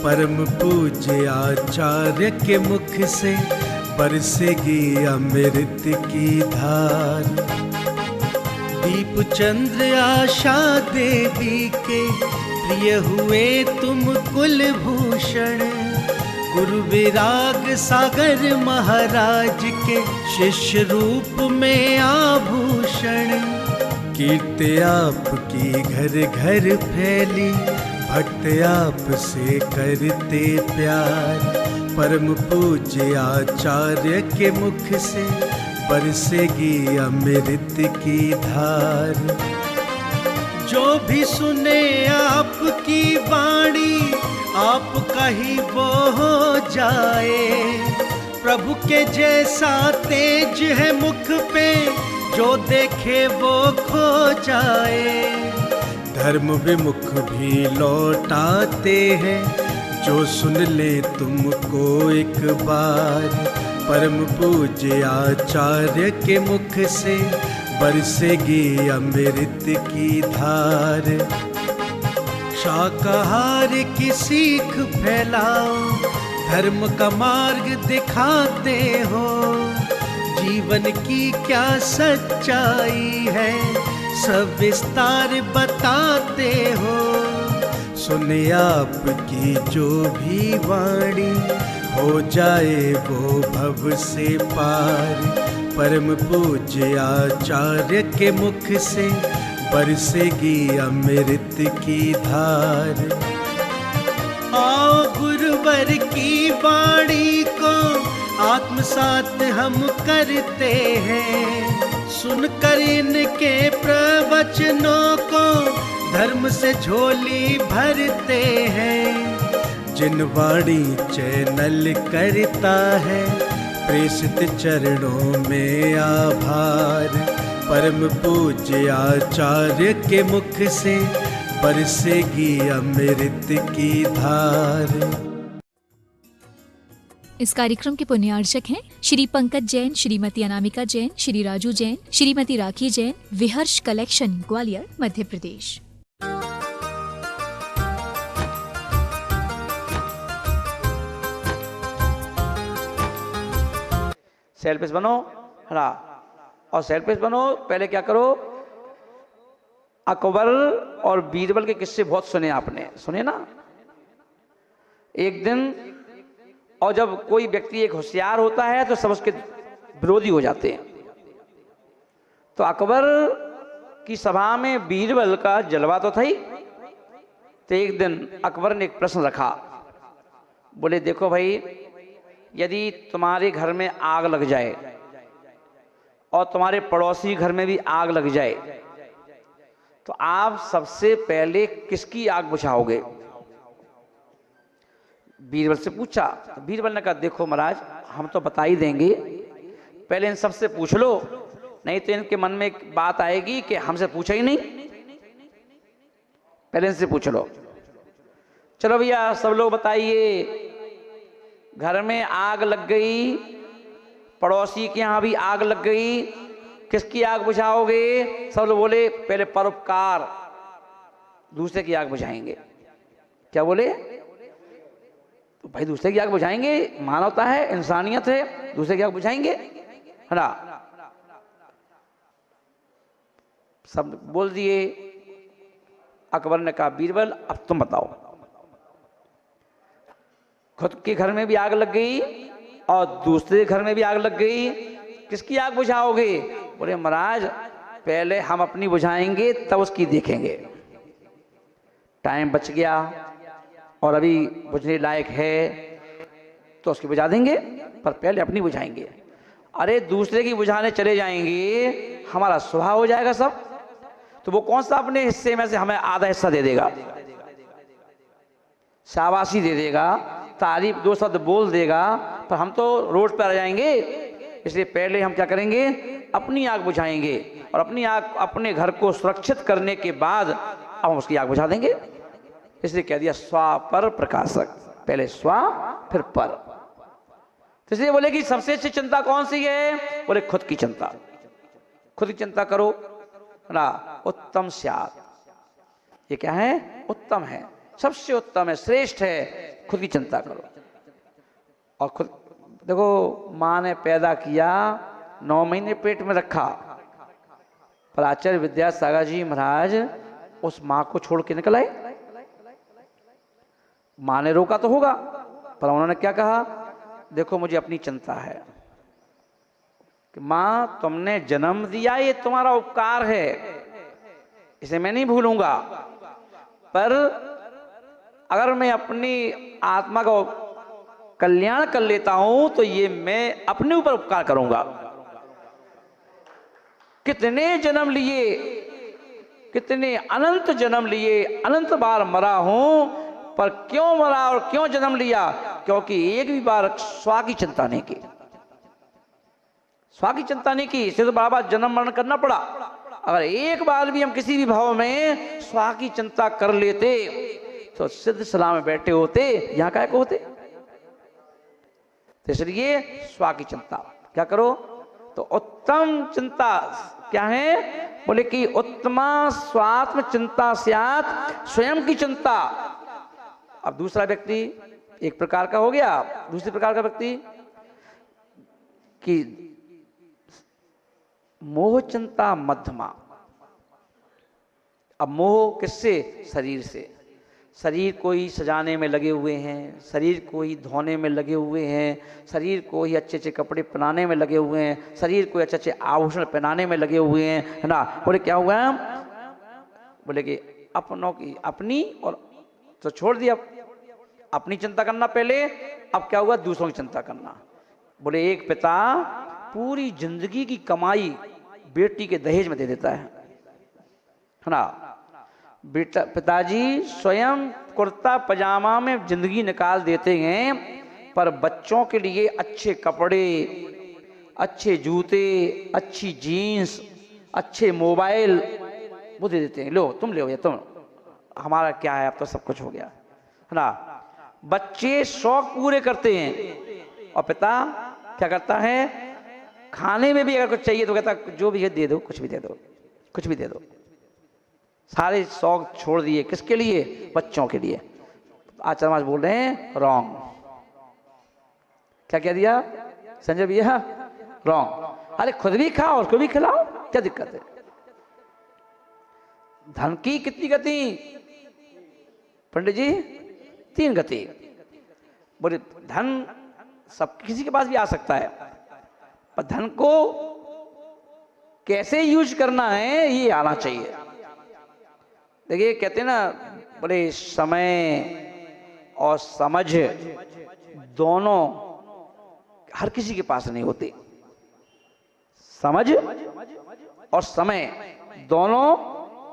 परम पूज्य आचार्य के मुख से बरसेगी अमृत की धार। दीप चंद्र आशा देवी के प्रिय हुए तुम कुलभूषण। गुरु विराग सागर महाराज के शिष्य रूप में आभूषण। कीर्ति आपकी घर घर फैली, भक्त आप से करते प्यार। परम पूज्य आचार्य के मुख से बरसेगी अमृत की धार। जो भी सुने आपकी वाणी, आपका ही वो हो जाए। प्रभु के जैसा तेज है मुख पे, जो देखे वो खो जाए। धर्म विमुख भी लौटाते हैं, जो सुन ले तुमको एक बार। परम पूज्य आचार्य के मुख से बरसेगी अमृत की धार। शाकाहार की सीख फैलाओ, धर्म का मार्ग दिखाते हो। जीवन की क्या सच्चाई है, सविस्तार बताते हो। सुने आपकी जो भी वाणी, हो जाए वो भव से पार। परम पूज्य आचार्य के मुख से बरसेगी अमृत की धार। आओ गुरुवर की वाणी को आत्मसात हम करते हैं। सुनकर इनके प्रवचनों को धर्म से झोली भरते हैं। जिन वाणी चैनल करता है, प्रेषित चरणों में आभार। परम पूज्य आचार्य के मुख से बरसेगी अमृत की धार। इस कार्यक्रम के पुण्यार्चक हैं श्री पंकज जैन, श्रीमती अनामिका जैन, श्री राजू जैन, श्रीमती राखी जैन, विहर्ष कलेक्शन, ग्वालियर, मध्य प्रदेश। सेल्फिश बनो, है ना। और सेल्फिश बनो, पहले क्या करो, अकबर और बीरबल के किस्से बहुत सुने आपने, सुने ना। एक दिन, और जब कोई व्यक्ति एक होशियार होता है तो सब उसके विरोधी हो जाते हैं। तो अकबर की सभा में बीरबल का जलवा तो था ही। तो एक दिन अकबर ने एक प्रश्न रखा, बोले देखो भाई, यदि तुम्हारे घर में आग लग जाए और तुम्हारे पड़ोसी घर में भी आग लग जाए, तो आप सबसे पहले किसकी आग बुझाओगे? बीरबल से पूछा। बीरबल ने कहा देखो महाराज, हम तो बता ही देंगे, पहले इन सबसे पूछ लो, नहीं तो इनके मन में एक बात आएगी कि हमसे पूछा ही नहीं। पहले इनसे पूछ लो। चलो भैया सब लोग बताइए, घर में आग लग गई, पड़ोसी के यहां भी आग लग गई, किसकी आग बुझाओगे? सब लोग बोले पहले परोपकार, दूसरे की आग बुझाएंगे। क्या बोले? तो भाई दूसरे की आग बुझाएंगे, मानवता है, इंसानियत है, दूसरे की आग बुझाएंगे, है ना। सब बोल दिए। अकबर ने कहा बीरबल अब तुम बताओ, खुद के घर में भी आग लग गई और दूसरे घर में भी आग लग गई, किसकी आग बुझाओगे? बोले महाराज पहले हम अपनी बुझाएंगे तब उसकी देखेंगे। टाइम बच गया और अभी बुझने लायक है तो उसकी बुझा देंगे, पर पहले अपनी बुझाएंगे। अरे दूसरे की बुझाने चले जाएंगे, हमारा स्वभाव हो जाएगा सब। तो वो कौन सा अपने हिस्से में से हमें आधा हिस्सा दे देगा, शाबाशी दे देगा, तारीफ दो शब्द बोल देगा, पर हम तो रोड पर आ जाएंगे। इसलिए पहले हम क्या करेंगे, अपनी आग बुझाएंगे और अपनी आग, अपने घर को सुरक्षित करने के बाद अब हम उसकी आग बुझा देंगे। इसलिए कह दिया स्वा पर प्रकाशक, पहले स्वा फिर पर। तो इसलिए बोले कि सबसे अच्छी चिंता कौन सी है? बोले खुद की चिंता। खुद की चिंता करो ना, उत्तम स्यात्। ये क्या है? उत्तम है, सबसे उत्तम है, श्रेष्ठ है। खुद की चिंता करो। और खुद देखो, माँ ने पैदा किया, 9 महीने पेट में रखा, पर आचार्य विद्यासागर जी महाराज उस माँ को छोड़ के निकल आए। माँ ने रोका तो होगा, पर उन्होंने क्या कहा, देखो मुझे अपनी चिंता है कि माँ तुमने जन्म दिया, ये तुम्हारा उपकार है, इसे मैं नहीं भूलूंगा, पर अगर मैं अपनी आत्मा का कल्याण कर लेता हूं तो ये मैं अपने ऊपर उपकार करूंगा। कितने जन्म लिए, कितने अनंत जन्म लिए, अनंत बार मरा हूं, पर क्यों मरा और क्यों जन्म लिया? क्योंकि एक भी बार स्वा की चिंता नहीं की, स्वा की चिंता नहीं की, इससे तो बार बार जन्म मरण करना पड़ा। अगर एक बार भी हम किसी भी भाव में स्वा की चिंता कर लेते तो सिद्ध सलाह में बैठे होते, यहां काय को होते। तो इसलिए स्वा की चिंता क्या करो, तो उत्तम चिंता क्या है, बोले कि उत्तमा स्वात्म चिंता स्यात्, स्वयं की चिंता। अब दूसरा व्यक्ति एक प्रकार का हो गया, दूसरे प्रकार का व्यक्ति कि मोह चिंता मध्यमा। अब मोह किससे, शरीर से। शरीर को ही सजाने में लगे हुए हैं, शरीर को ही धोने में लगे हुए हैं, शरीर को ही अच्छे अच्छे कपड़े पहनाने में लगे हुए हैं, शरीर को अच्छे अच्छे आभूषण पहनाने में लगे हुए हैं, है ना। बोले क्या हुआ, बोले कि अपनों की अपनी, और तो छोड़ दिया अपनी चिंता करना पहले, अब क्या हुआ, दूसरों की चिंता करना। बोले एक पिता पूरी जिंदगी की कमाई बेटी के दहेज में दे देता है ना। बेटा पिताजी स्वयं कुर्ता पजामा में जिंदगी निकाल देते हैं, पर बच्चों के लिए अच्छे कपड़े, अच्छे जूते, अच्छी जीन्स, अच्छे मोबाइल वो दे देते हैं, लो तुम ले, तुम, हमारा क्या है, अब तो सब कुछ हो गया, है ना। बच्चे शौक पूरे करते हैं, और पिता क्या करता है, खाने में भी अगर कुछ चाहिए तो कहता जो भी है दे दो, कुछ भी दे दो, कुछ भी दे दो। सारे शौक छोड़ दिए, किसके लिए, बच्चों के लिए। आचार्य महाराज बोल रहे हैं रॉन्ग। क्या कह दिया संजय भैया, रॉन्ग। अरे खुद भी खाओ, उसको भी खिलाओ, क्या दिक्कत है। धन की कितनी गति पंडित जी, 3 गति। बोले धन सब किसी के पास भी आ सकता है, पर धन को कैसे यूज करना है ये आना चाहिए। देखिए कहते हैं ना, बोले समय और समझ दोनों हर किसी के पास नहीं होते। समझ और समय दोनों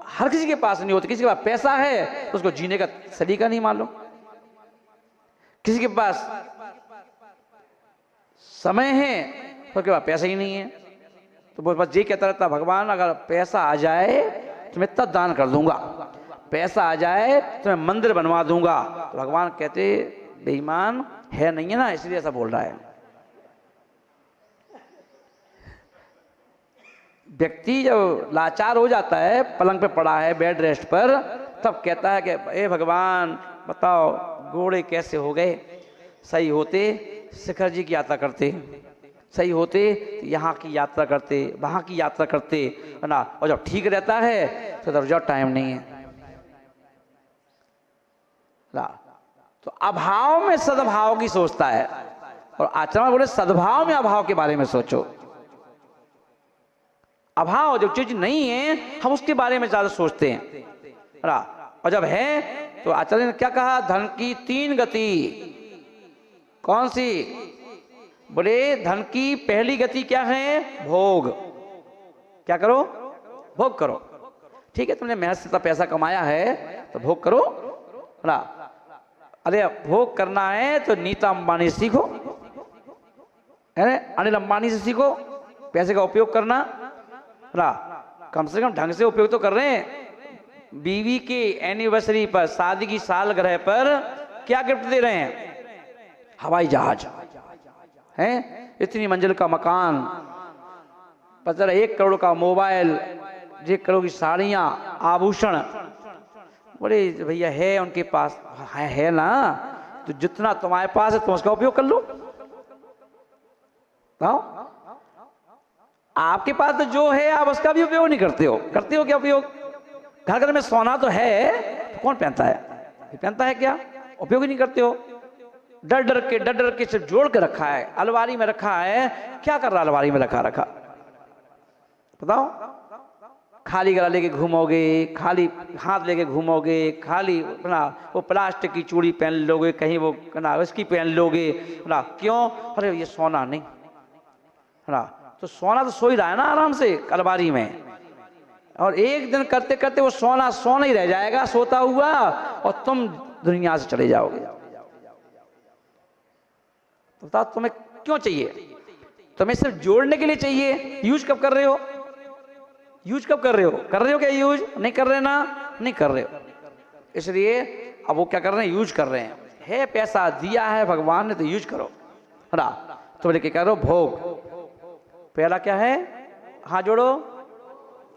हर किसी के पास नहीं होते। किसी के पास पैसा है तो उसको जीने का सलीका नहीं मालूम, किसी के पास समय है तो उसके पास पैसा ही नहीं है। तो वो बस ये कहता रहता, भगवान अगर पैसा आ जाए तो मैं इतना दान कर दूंगा, पैसा आ जाए तो मैं मंदिर बनवा दूंगा। तो भगवान कहते बेईमान है नहीं है ना, इसलिए ऐसा बोल रहा है। व्यक्ति जब लाचार हो जाता है, पलंग पे पड़ा है बेड रेस्ट पर, तब कहता है कि हे भगवान बताओ घोड़े कैसे हो गए, सही होते शिखर जी की यात्रा करते, सही होते यहाँ की यात्रा करते, वहाँ की यात्रा करते, है ना। और जब ठीक रहता है तो तब टाइम नहीं है ना। तो अभाव में सद्भाव की सोचता है, और आचार्य बोले सद्भाव में अभाव के बारे में सोचो। अभाव जो चीज नहीं है हम उसके बारे में ज्यादा सोचते हैं ना, और जब है तो आचार्य ने क्या कहा, धन की 3 गति। कौन सी, बोले धन की पहली गति क्या है, भोग। क्या करो, भोग करो। ठीक है, तुमने मेहनत से पैसा कमाया है तो भोग करो ना। अरे भोग करना है तो नीता अंबानी से सीखो, अनिल अंबानी से सीखो पैसे का उपयोग करना ना। कम से कम ढंग से उपयोग तो कर रहे हैं। बीवी के एनिवर्सरी पर, शादी की सालगिरह पर क्या गिफ्ट दे रहे हैं, हवाई जहाज है, इतनी मंजिल का मकान, 1 करोड़ का मोबाइल, 1 करोड़ की साड़ियां, आभूषण। बोले भैया है उनके पास, है ना, तो जितना तुम्हारे पास है तुम उसका उपयोग कर लो। आपके पास तो जो है आप उसका भी उपयोग नहीं करते हो। करते हो क्या उपयोग? घर घर में सोना तो है, तो कौन पहनता है? पहनता है क्या? उपयोग ही नहीं करते हो। डर डर के सिर्फ जोड़ के रखा है, अलमारी में रखा है। क्या कर रहा अलमारी में रखा बताओ? खाली गला लेके घूमोगे, खाली हाथ लेके घूमोगे, खाली ना वो प्लास्टिक की चूड़ी पहन लोगे, कहीं वो ना उसकी पहन लोगे ना। क्यों? अरे ये सोना नहीं ना। तो सोना तो सो ही रहा है ना आराम से अलमारी में, और एक दिन करते करते वो सोना सोना ही रह जाएगा सोता हुआ, और तुम दुनिया से चले जाओगे। तो बताओ तुम्हें क्यों चाहिए? तुम्हें सिर्फ जोड़ने के लिए चाहिए। यूज कब कर रहे हो? यूज कब कर रहे हो? कर रहे हो क्या यूज? नहीं कर रहे ना, नहीं कर रहे हो। इसलिए अब वो क्या कर रहे हैं? यूज कर रहे हैं। है पैसा दिया है भगवान ने तो यूज करो ना। तो लेके कह रहे हो भोग। पहला क्या है? हाथ जोड़ो,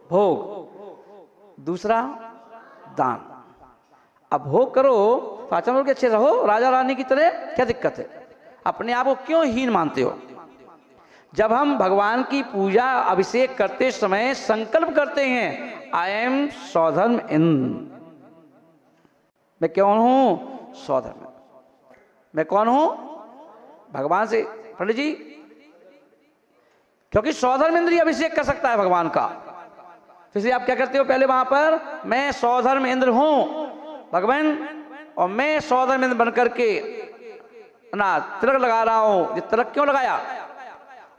भोग। दूसरा दान। अब भोग करो तो आचरण के अच्छे रहो, राजा रानी की तरह। क्या दिक्कत है? अपने आप को क्यों हीन मानते हो? जब हम भगवान की पूजा अभिषेक करते समय संकल्प करते हैं, आई एम स्वधर्म इंद्र, मैं कौन हूं? स्वधर्म। मैं कौन हूं? भगवान से। पंडित जी, क्योंकि स्वधर्म इंद्र ही अभिषेक कर सकता है भगवान का। तो इसलिए आप क्या करते हो? पहले वहां पर मैं स्वधर्म इंद्र हूं भगवान, और मैं स्वधर्म इंद्र बनकर के ना तिलक लगा रहा हूं। ये तिलक क्यों लगाया?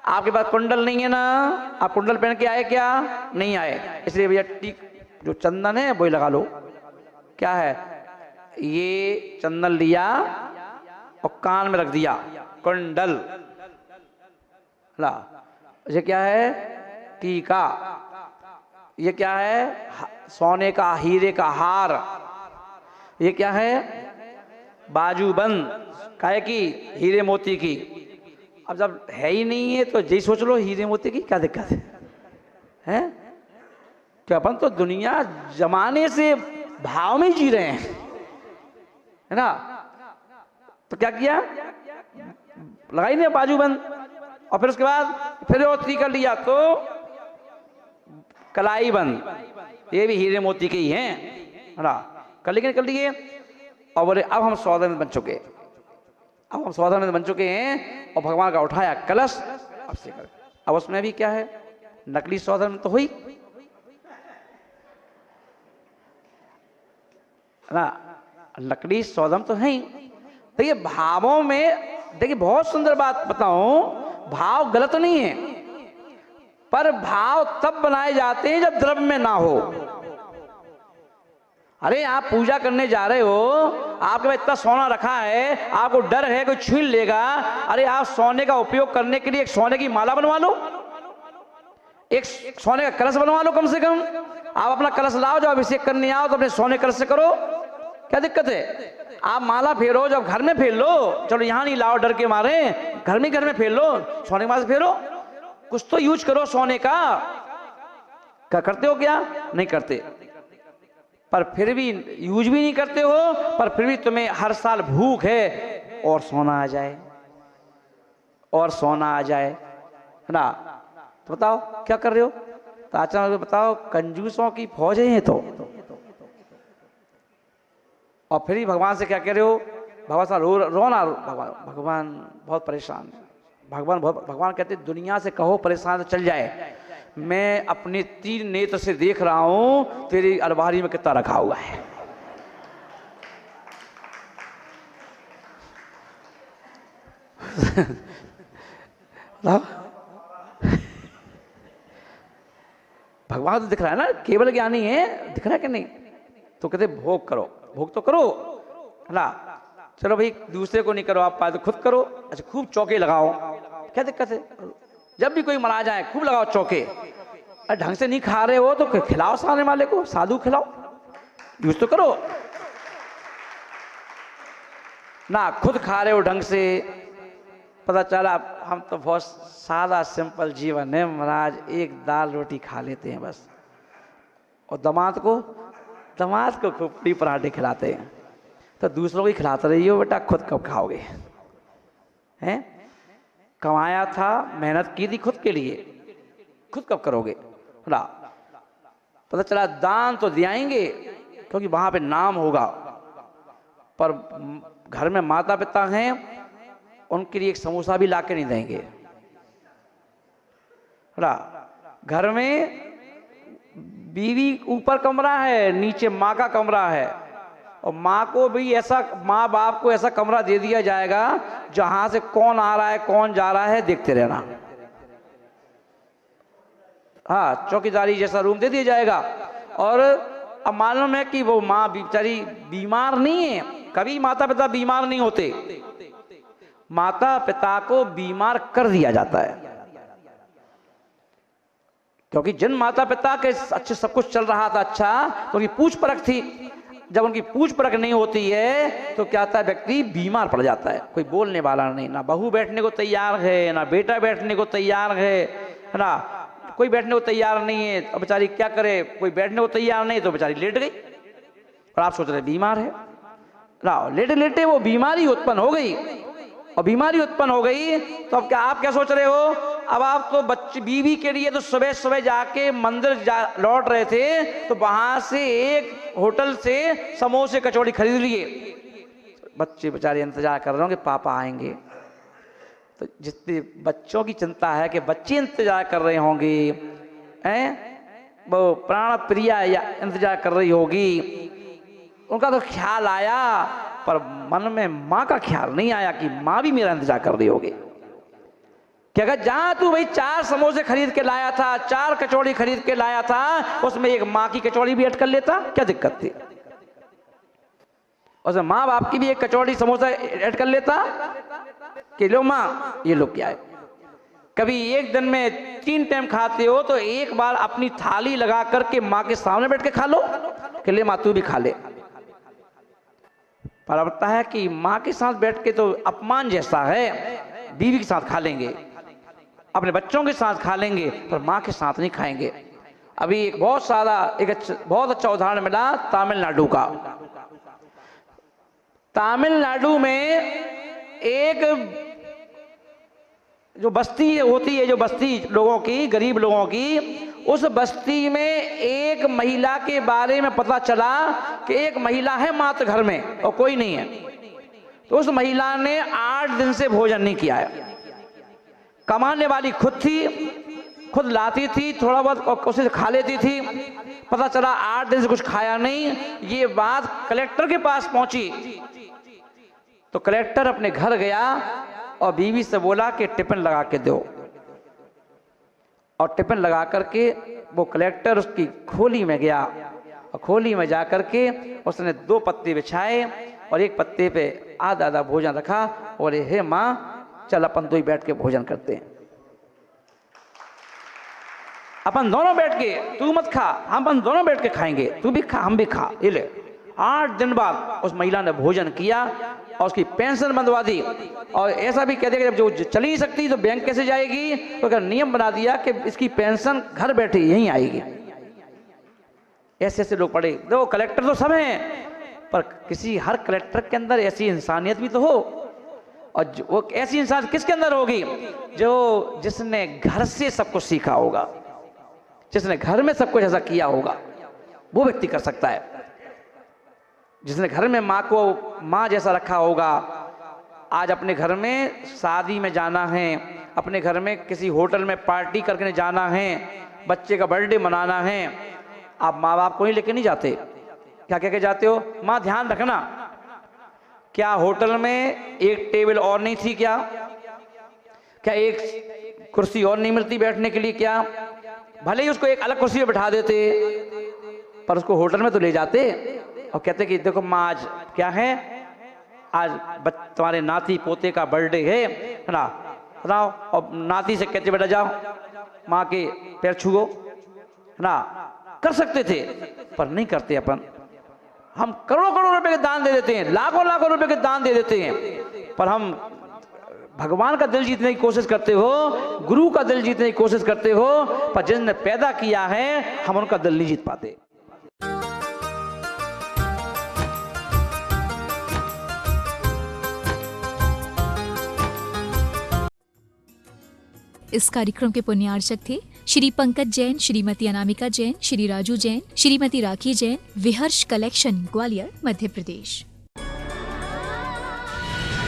आपके पास कुंडल नहीं है ना, आप कुंडल पहन के आए क्या? नहीं आए। इसलिए भैया टीक जो चंदन है वही लगा लो। क्या है? ये चंदन लिया और कान में रख दिया, कुंडल ला। ये क्या है? टीका। ये क्या है? सोने का हीरे का हार। ये क्या है? बाजूबंद, काहे की? हीरे मोती की। अब जब है ही नहीं है तो जी सोच लो हीरे मोती की क्या दिक्कत है? क्या अपन तो दुनिया जमाने से भाव में जी रहे हैं, है ना? तो क्या किया? लगाई नहीं बाजूबंद, और फिर उसके बाद फिर वो कर लिया तो कलाई बंद। ये भी हीरे मोती के ही हैं, है ना? कर लिए। और बोले अब हम स्वधर्म बन चुके, अब हम स्वधर्म बन चुके हैं। और भगवान का उठाया कलश, अब से कर। अब उसमें भी क्या है? नकली स्वधर्म तो हुई ना, नकली स्वधर्म तो है ही। देखिए भावों में, देखिए बहुत सुंदर बात बताऊं, भाव गलत नहीं है, पर भाव तब बनाए जाते हैं जब द्रव्य में ना हो। अरे आप पूजा करने जा रहे हो, आपके पास इतना सोना रखा है, आपको डर है कोई छीन लेगा। अरे आप सोने का उपयोग करने के लिए एक सोने की माला बनवा लो, एक सोने का कलश बनवा लो कम से कम। आप अपना कलश लाओ, जब अभिषेक करने आओ तो अपने सोने कलश से करो, क्या दिक्कत है? आप माला फेरो, जब घर में फेर लो, चलो यहां नहीं लाओ डर के मारे, घर में फेर लो, सोने के माला से फेरो। कुछ तो यूज करो सोने का। क्या करते हो? क्या नहीं करते? पर फिर भी यूज भी नहीं करते हो, पर फिर भी तुम्हें हर साल भूख है और सोना आ जाए, और सोना आ जाए, है ना? तो बताओ क्या कर रहे हो? तो आचार्य बताओ, कंजूसों की फौज है ये तो। और फिर ही भगवान से क्या कह रहे हो? भगवान से रोना। भगवान बहुत परेशान है। भगवान कहते दुनिया से कहो परेशान तो चल जाए, मैं अपने 3 नेत्र से देख रहा हूं तेरी अलमारी में कितना रखा हुआ है। भगवान तो दिख रहा है ना, केवल ज्ञानी है, दिख रहा है कि नहीं? तो कहते भोग करो, भोग तो करो ना। चलो भाई दूसरे को नहीं करो, आप पाए तो खुद करो। अच्छा खूब चौके लगाओ, क्या दिक्कत है? जब भी कोई मरा जाए खूब लगाओ चौके। अरे ढंग से नहीं खा रहे हो तो खिलाओ सामने वाले को, साधु खिलाओ, यूज तो करो ना। खुद खा रहे हो ढंग से, पता चला हम तो बहुत सादा सिंपल जीवन है महाराज, एक दाल रोटी खा लेते हैं बस, और दामाद को खूब पूरी पराठे खिलाते हैं। तो दूसरों को ही खिलाते रहिए बेटा, खुद कब खाओगे? हैं? कमाया था, मेहनत की थी खुद के लिए, खुद कब करोगे? ना पता चला दान तो दियाएंगे क्योंकि वहां पे नाम होगा, पर घर में माता पिता हैं, उनके लिए एक समोसा भी लाके नहीं देंगे। ना घर में बीवी ऊपर कमरा है, नीचे माँ का कमरा है, और माँ को भी ऐसा, माँ बाप को ऐसा कमरा दे दिया जाएगा जहां से कौन आ रहा है कौन जा रहा है देखते रहना। हाँ, चौकीदारी जैसा रूम दे दिया जाएगा। और अब मालूम है कि वो माँ बेचारी बीमार नहीं है, कभी माता पिता बीमार नहीं होते, माता पिता को बीमार कर दिया जाता है। क्योंकि जिन माता पिता के अच्छे सब कुछ चल रहा था अच्छा, तो उनकी पूछ परख थी, जब उनकी पूछ परख नहीं होती है तो क्या होता है, व्यक्ति बीमार पड़ जाता है। कोई बोलने वाला नहीं, ना बहू बैठने को तैयार है, ना बेटा बैठने को तैयार है ना, कोई बैठने को तैयार नहीं है। अब बेचारी क्या करे, कोई बैठने को तैयार नहीं तो बेचारी लेट गई, और आप सोच रहे बीमार है ना, लेटे लेटे वो बीमारी उत्पन्न हो गई। और बीमारी उत्पन्न हो गई तो अब क्या, आप क्या सोच रहे हो, अब आप तो बच्चे बीवी के लिए तो सुबह सुबह जाके मंदिर लौट रहे थे, तो वहां से एक होटल से समोसे कचौड़ी खरीद लिए, बच्चे बेचारे इंतजार कर रहे होंगे पापा आएंगे। तो जितने बच्चों की चिंता है कि बच्चे इंतजार कर रहे होंगे, हैं वो प्राण प्रिया या इंतजार कर रही होगी, उनका तो ख्याल आया, पर मन में माँ का ख्याल नहीं आया कि माँ भी मेरा इंतजार कर रही होगी। कि अगर जहां तू भाई 4 समोसे खरीद के लाया था, 4 कचौड़ी खरीद के लाया था, उसमें एक माँ की कचौड़ी भी ऐड कर लेता, क्या दिक्कत थी? उसमें माँ बाप की भी एक कचौड़ी समोसा ऐड कर लेता कि लो माँ ये लो क्या है। कभी एक दिन में 3 टाइम खाते हो तो एक बार अपनी थाली लगा करके माँ के सामने बैठ के खा लो कि ले माँ तू भी खा ले। पर अब लगता है कि माँ के साथ बैठ के तो अपमान जैसा है, बीवी के साथ खा लेंगे, अपने बच्चों के साथ खा लेंगे, पर माँ के साथ नहीं खाएंगे। अभी एक बहुत अच्छा उदाहरण मिला तमिलनाडु का। तमिलनाडु में एक जो बस्ती होती है, जो बस्ती लोगों की, गरीब लोगों की, उस बस्ती में एक महिला के बारे में पता चला कि एक महिला है मात्र घर में और कोई नहीं है। तो उस महिला ने 8 दिन से भोजन नहीं किया है। कमाने वाली खुद थी, खुद लाती थी, थोड़ा बहुत उसे खा लेती थी। पता चला 8 दिन से कुछ खाया नहीं। ये बात कलेक्टर के पास पहुंची तो कलेक्टर अपने घर गया और बीवी से बोला कि टिफिन लगा के दो। और टिफिन लगा करके वो कलेक्टर उसकी खोली में गया और खोली में जा करके उसने 2 पत्ते बिछाए और एक पत्ते पे आधा आधा भोजन रखा और हे माँ चल अपन 2 ही बैठ के भोजन करते हैं, अपन दोनों बैठ के, तू मत खा, हम अपन दोनों बैठ के खाएंगे, तू भी खा हम भी खा, ये ले। 8 दिन बाद उस महिला ने भोजन किया और उसकी पेंशन बंधवा दी। और ऐसा भी कह दिया कि जब जो चल ही सकती तो बैंक कैसे जाएगी, तो अगर नियम बना दिया कि इसकी पेंशन घर बैठे यहीं आएगी। ऐसे ऐसे लोग पड़े। देखो कलेक्टर तो सब हैं, पर किसी हर कलेक्टर के अंदर ऐसी इंसानियत भी तो हो। और वो ऐसी इंसान किसके अंदर होगी, जो जिसने घर से सब कुछ सीखा होगा, जिसने घर में सब कुछ ऐसा किया होगा, वो व्यक्ति कर सकता है। जिसने घर में माँ को माँ जैसा रखा होगा। आज अपने घर में शादी में जाना है, अपने घर में किसी होटल में पार्टी करके जाना है, बच्चे का बर्थडे मनाना है, आप माँ बाप को ही लेके नहीं जाते, क्या कह के जाते हो, माँ ध्यान रखना। क्या होटल में एक टेबल और नहीं थी क्या एक कुर्सी और नहीं मिलती बैठने के लिए क्या? भले ही उसको एक अलग कुर्सी पे बैठा देते, पर उसको होटल में तो ले जाते और कहते कि देखो माँ आज क्या है, आज तुम्हारे नाती पोते का बर्थडे है ना, बताओ। और नाती से कहते बेटा जाओ माँ के पैर छुओ ना, कर सकते थे पर नहीं करते। अपन हम करोड़ों करोड़ रुपए के दान दे देते हैं, लाखों लाखों रुपए के दान दे देते हैं, पर हम भगवान का दिल जीतने की कोशिश करते हो, गुरु का दिल जीतने की कोशिश करते हो, पर जिसने पैदा किया है हम उनका दिल नहीं जीत पाते। इस कार्यक्रम के पुण्यार्चक थे श्री पंकज जैन, श्रीमती अनामिका जैन, श्री राजू जैन, श्रीमती राखी जैन, विहर्ष कलेक्शन, ग्वालियर, मध्य प्रदेश।